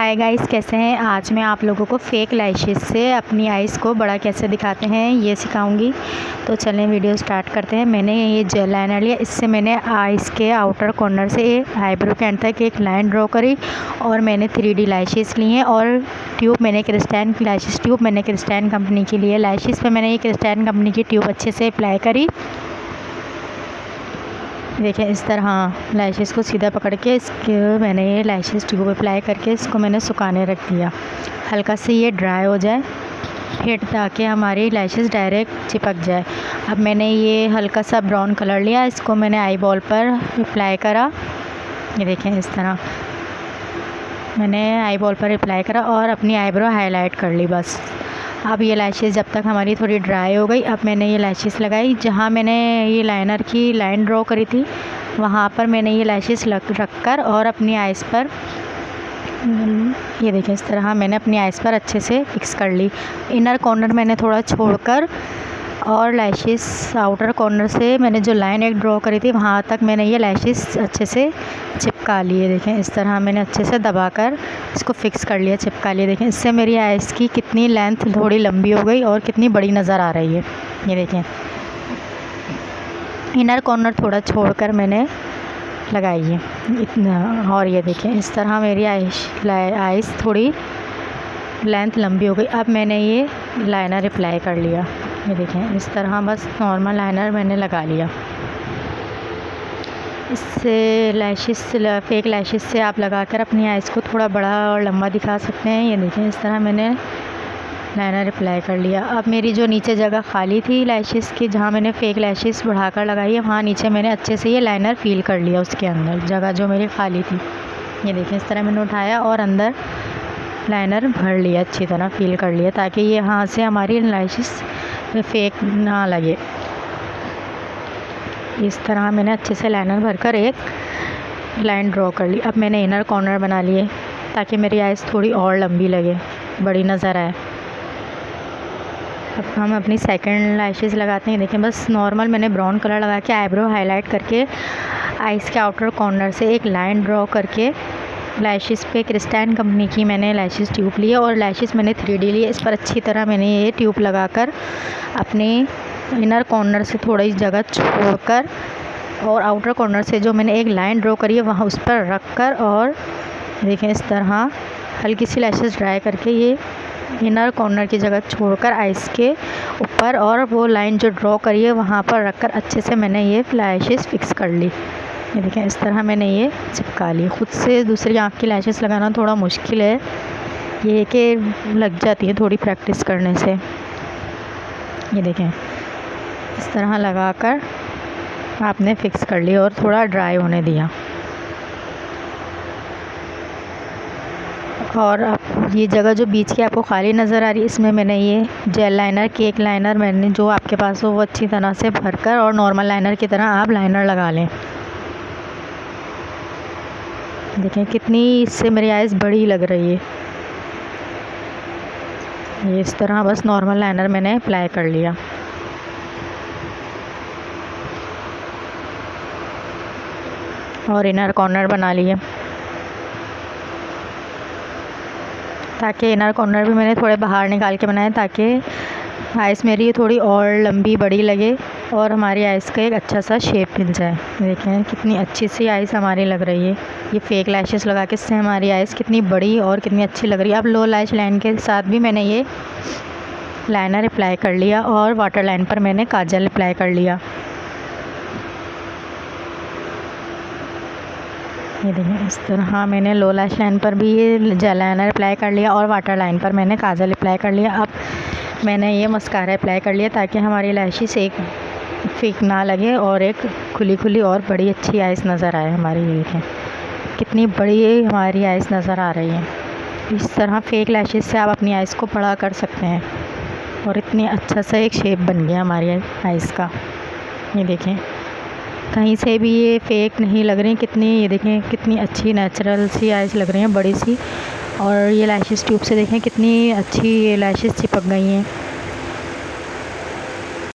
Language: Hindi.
हाय गाइस, कैसे हैं। आज मैं आप लोगों को फेक लैशेस से अपनी आइज़ को बड़ा कैसे दिखाते हैं ये सिखाऊंगी। तो चलें वीडियो स्टार्ट करते हैं। मैंने ये जेल लाइनर लिया, इससे मैंने आइज़ के आउटर कॉर्नर से आईब्रो के एंड तक एक लाइन ड्रॉ करी और मैंने 3D लैशेस लिए हैं और ट्यूब मैंने क्रिस्टैन लैशेस ट्यूब मैंने क्रिस्टैन कंपनी की ली है। लैशेस पे मैंने ये क्रिस्टैन कंपनी की ट्यूब अच्छे से अप्लाई करी। देखिए इस तरह लैशेस को सीधा पकड़ के इसके मैंने ये लैशेस ट्यूब अप्लाई करके इसको मैंने सुखाने रख दिया, हल्का से ये ड्राई हो जाए फिर ताकि हमारी लैशेस डायरेक्ट चिपक जाए। अब मैंने ये हल्का सा ब्राउन कलर लिया, इसको मैंने आई बॉल पर अप्लाई करा। ये देखें इस तरह मैंने आई बॉल पर अप्लाई करा और अपनी आईब्रो हाईलाइट कर ली बस। अब ये लैशेस जब तक हमारी थोड़ी ड्राई हो गई, अब मैंने ये लैशेस लगाई। जहाँ मैंने ये लाइनर की लाइन ड्रॉ करी थी वहाँ पर मैंने ये लैशेस रख कर और अपनी आइज़ पर ये देखें इस तरह मैंने अपनी आइज़ पर अच्छे से फिक्स कर ली। इनर कॉर्नर मैंने थोड़ा छोड़कर और लैशेस आउटर कॉर्नर से मैंने जो लाइन एक ड्रॉ करी थी वहाँ तक मैंने ये लैशेस अच्छे से चिपका लिए। देखें इस तरह मैंने अच्छे से दबाकर इसको फिक्स कर लिया, चिपका लिया। देखें इससे मेरी आइज़ की कितनी लेंथ थोड़ी लंबी हो गई और कितनी बड़ी नज़र आ रही है। ये देखें इनर कॉर्नर थोड़ा छोड़कर मैंने लगाई है इतना। और ये देखें इस तरह मेरी आइज़ थोड़ी लेंथ लंबी हो गई। अब मैंने ये लाइनर अप्लाई कर लिया। ये देखें इस तरह बस नॉर्मल लाइनर मैंने लगा लिया। इससे लैशेस फेक लैशेस से आप लगाकर अपनी आइज़ को थोड़ा बड़ा और लंबा दिखा सकते हैं। ये देखें इस तरह मैंने लाइनर अप्लाई कर लिया। अब मेरी जो नीचे जगह खाली थी लैशेस की, जहाँ मैंने फेक लैशेस बढ़ाकर लगाई है, वहाँ नीचे मैंने अच्छे से ये लाइनर फ़िल कर लिया, उसके अंदर जगह जो मेरी खाली थी। ये देखें इस तरह मैंने उठाया और अंदर लाइनर भर लिया, अच्छी तरह फ़िल कर लिया ताकि ये यहाँ से हमारी लैशेस फेक ना लगे। इस तरह मैंने अच्छे से लाइनर भरकर एक लाइन ड्रॉ कर ली। अब मैंने इनर कॉर्नर बना लिए ताकि मेरी आइज़ थोड़ी और लंबी लगे, बड़ी नज़र आए। अब हम अपनी सेकंड लैशेस लगाते हैं। देखें बस नॉर्मल मैंने ब्राउन कलर लगा के आईब्रो हाईलाइट करके आइज़ के आउटर कॉर्नर से एक लाइन ड्रॉ करके लैशेस पे क्रिस्टैन कंपनी की मैंने लैशेस ट्यूब ली है और लैशेस मैंने 3D लिए। इस पर अच्छी तरह मैंने ये ट्यूब लगाकर अपने इनर कॉर्नर से थोड़ी जगह छोड़कर और आउटर कॉर्नर से जो मैंने एक लाइन ड्रॉ करी है वहाँ उस पर रख कर और देखें इस तरह हल्की सी लैशेस ड्राई करके ये इनर कॉर्नर की जगह छोड़कर आइज़ के ऊपर और वो लाइन जो ड्रॉ करी है वहाँ पर रखकर अच्छे से मैंने ये लैशेस फिक्स कर ली। ये देखें इस तरह मैंने ये चिपका ली। ख़ुद से दूसरी आँख की लैशेस लगाना थोड़ा मुश्किल है, ये कि लग जाती है थोड़ी प्रैक्टिस करने से। ये देखें इस तरह लगाकर आपने फिक्स कर ली और थोड़ा ड्राई होने दिया। और अब ये जगह जो बीच की आपको खाली नज़र आ रही है, इसमें मैंने ये जेल लाइनर केक लाइनर मैंने जो आपके पास हो वो अच्छी तरह से भरकर और नॉर्मल लाइनर की तरह आप लाइनर लगा लें। देखें कितनी इससे मेरी आइज़ बड़ी लग रही है। ये इस तरह बस नॉर्मल लाइनर मैंने अप्लाई कर लिया। और इनर कॉर्नर बना लिए ताकि इनर कॉर्नर भी मैंने थोड़े बाहर निकाल के बनाए ताकि आइज़ मेरी थोड़ी और लंबी बड़ी लगे और हमारी आइज़ का एक अच्छा सा शेप मिल जाए। देखें कितनी अच्छी सी आइज़ हमारी लग रही है। ये फेक लैशेस लगा के इससे हमारी आइज़ कितनी बड़ी और कितनी अच्छी लग रही है। अब लो लैश लाइन के साथ भी मैंने ये लाइनर अप्लाई कर लिया और वाटर लाइन पर मैंने काजल अप्लाई कर लिया। ये देखिए इस तरह मैंने लो लैश लाइन पर भी ये जेल लाइनर अप्लाई कर लिया और वाटर लाइन पर मैंने काजल अप्लाई कर लिया। अब मैंने ये मस्कारा अप्लाई कर लिया ताकि हमारी लैशेस एक फेक ना लगे और एक खुली खुली और बड़ी अच्छी आइज़ नज़र आए हमारी। ये देखें कितनी बड़ी हमारी आइज़ नज़र आ रही है। इस तरह फेक लैशेस से आप अपनी आइज़ को बड़ा कर सकते हैं और इतनी अच्छा सा एक शेप बन गया हमारी आइज़ का। ये देखें कहीं से भी ये फेक नहीं लग रही, कितनी ये देखें कितनी अच्छी नेचुरल सी आइज़ लग रही हैं, बड़ी सी। और ये लैशेस ट्यूब से देखें कितनी अच्छी ये लैशेस चिपक गई हैं।